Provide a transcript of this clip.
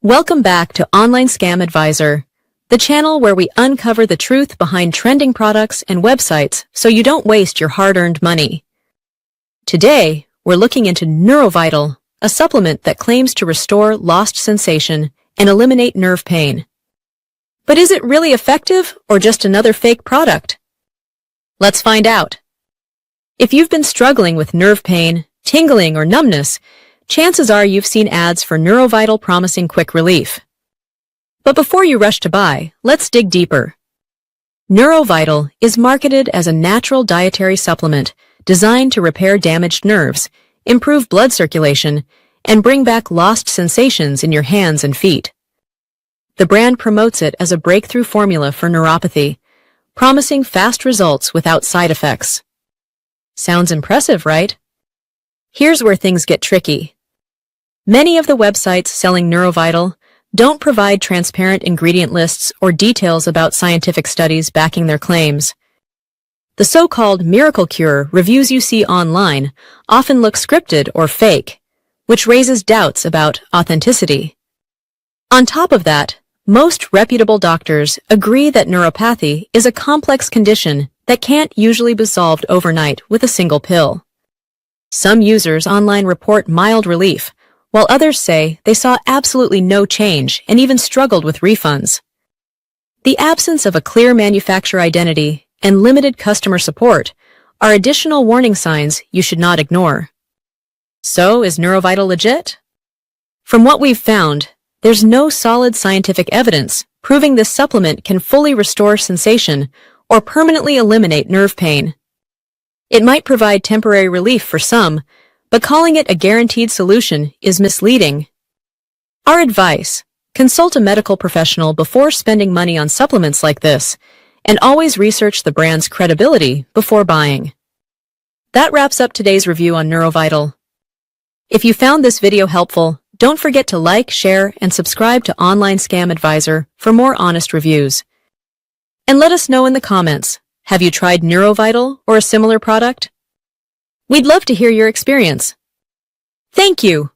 Welcome back to Online Scam Advisor, the channel where we uncover the truth behind trending products and websites so you don't waste your hard-earned money. Today, we're looking into NeuroVital, a supplement that claims to restore lost sensation and eliminate nerve pain. But is it really effective or just another fake product? Let's find out. If you've been struggling with nerve pain, tingling, or numbness, chances are you've seen ads for NeuroVital promising quick relief. But before you rush to buy, let's dig deeper. NeuroVital is marketed as a natural dietary supplement designed to repair damaged nerves, improve blood circulation, and bring back lost sensations in your hands and feet. The brand promotes it as a breakthrough formula for neuropathy, promising fast results without side effects. Sounds impressive, right? Here's where things get tricky. Many of the websites selling NeuroVital don't provide transparent ingredient lists or details about scientific studies backing their claims. The so-called miracle cure reviews you see online often look scripted or fake, which raises doubts about authenticity. On top of that, most reputable doctors agree that neuropathy is a complex condition that can't usually be solved overnight with a single pill. Some users online report mild relief, while others say they saw absolutely no change and even struggled with refunds. The absence of a clear manufacturer identity and limited customer support are additional warning signs you should not ignore. So, is NeuroVital legit? From what we've found, there's no solid scientific evidence proving this supplement can fully restore sensation or permanently eliminate nerve pain. It might provide temporary relief for some, but calling it a guaranteed solution is misleading. Our advice: consult a medical professional before spending money on supplements like this, and always research the brand's credibility before buying. That wraps up today's review on NeuroVital. If you found this video helpful, don't forget to like, share, and subscribe to Online Scam Advisor for more honest reviews. And let us know in the comments, have you tried NeuroVital or a similar product? We'd love to hear your experience. Thank you.